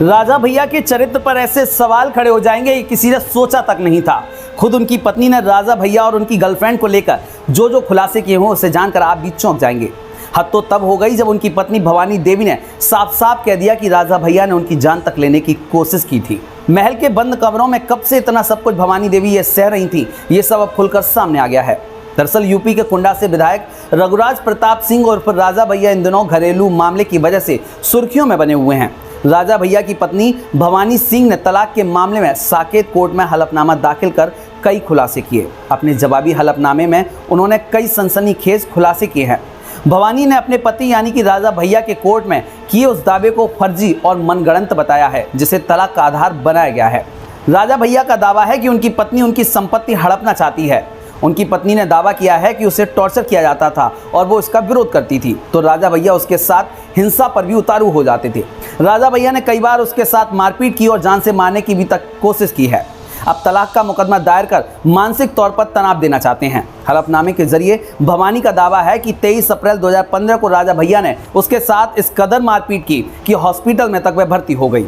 राजा भैया के चरित्र पर ऐसे सवाल खड़े हो जाएंगे ये किसी ने सोचा तक नहीं था। खुद उनकी पत्नी ने राजा भैया और उनकी गर्लफ्रेंड को लेकर जो खुलासे किए हों उसे जानकर आप भी चौंक जाएंगे। हद तो तब हो गई जब उनकी पत्नी भवानी देवी ने साफ साफ कह दिया कि राजा भैया ने उनकी जान तक लेने की कोशिश की थी। महल के बंद कमरों में कब से इतना सब कुछ भवानी देवी ये सह रही थी, ये सब अब खुलकर सामने आ गया है। दरअसल यूपी के कुंडा से विधायक रघुराज प्रताप सिंह और फिर राजा भैया इन दिनों घरेलू मामले की वजह से सुर्खियों में बने हुए हैं। राजा भैया की पत्नी भवानी सिंह ने तलाक के मामले में साकेत कोर्ट में हलफनामा दाखिल कर कई खुलासे किए। अपने जवाबी हलफनामे में उन्होंने कई सनसनीखेज खुलासे किए हैं। भवानी ने अपने पति यानी कि राजा भैया के कोर्ट में किए उस दावे को फर्जी और मनगढ़ंत बताया है जिसे तलाक का आधार बनाया गया है। राजा भैया का दावा है कि उनकी पत्नी उनकी संपत्ति हड़पना चाहती है। उनकी पत्नी ने दावा किया है कि उसे टॉर्चर किया जाता था और वो इसका विरोध करती थी, तो राजा भैया उसके साथ हिंसा पर भी उतारू हो जाते थे। राजा भैया ने कई बार उसके साथ मारपीट की और जान से मारने की भी तक कोशिश की है। अब तलाक का मुकदमा दायर कर मानसिक तौर पर तनाव देना चाहते हैं। हलफनामे के जरिए भवानी का दावा है कि 23 अप्रैल 2015 को राजा भैया ने उसके साथ इस कदर मारपीट की कि हॉस्पिटल में तक वह भर्ती हो गई।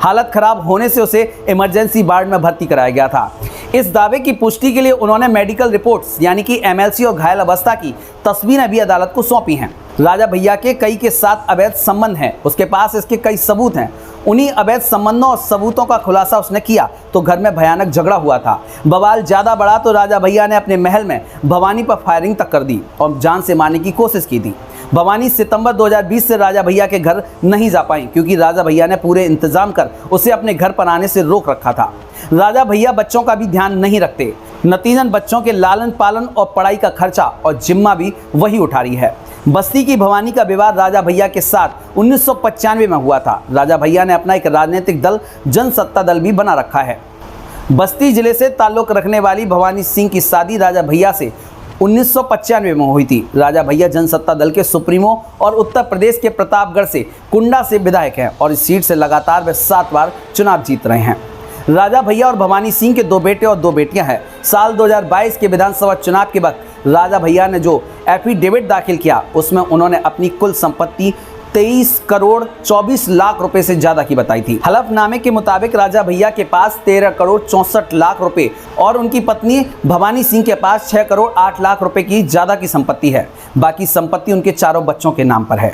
हालत खराब होने से उसे इमरजेंसी वार्ड में भर्ती कराया गया था। इस दावे की पुष्टि के लिए उन्होंने मेडिकल रिपोर्ट्स यानी कि एमएलसी और घायल अवस्था की तस्वीरें भी अदालत को सौंपी हैं। राजा भैया के कई के साथ अवैध संबंध हैं, उसके पास इसके कई सबूत हैं। उन्हीं अवैध संबंधों और सबूतों का खुलासा उसने किया तो घर में भयानक झगड़ा हुआ था। बवाल ज्यादा बढ़ा तो राजा भैया ने अपने महल में भवानी पर फायरिंग तक कर दी और जान से मारने की कोशिश की थी। भवानी सितंबर 2020 से राजा भैया के घर नहीं जा पाई क्योंकि राजा भैया ने पूरे इंतजाम कर उसे अपने घर पर आने से रोक रखा था। राजा भैया बच्चों का भी ध्यान नहीं रखते, नतीजन बच्चों के लालन पालन और पढ़ाई का खर्चा और जिम्मा भी वही उठा रही है। बस्ती की भवानी का विवाद राजा भैया के साथ 1995 में हुआ था। राजा भैया ने अपना एक राजनीतिक दल जनसत्ता दल भी बना रखा है। बस्ती जिले से ताल्लुक रखने वाली भवानी सिंह की शादी राजा भैया से 1995 में हुई थी। राजा भैया जनसत्ता दल के सुप्रीमो और उत्तर प्रदेश के प्रतापगढ़ से कुंडा से विधायक हैं और इस सीट से लगातार वे 7 बार चुनाव जीत रहे हैं। राजा भैया और भवानी सिंह के 2 बेटे और 2 बेटियां हैं। साल 2022 के विधानसभा चुनाव के वक्त राजा भैया ने जो एफिडेविट दाखिल किया उसमें उन्होंने अपनी कुल संपत्ति 23 करोड़ 24 लाख रुपए से ज्यादा की बताई थी। हलफनामे के मुताबिक राजा भैया के पास 13 करोड़ 64 लाख रुपए और उनकी पत्नी भवानी सिंह के पास 6 करोड़ 8 लाख रुपए की ज्यादा की संपत्ति है। बाकी संपत्ति उनके चारों बच्चों के नाम पर है।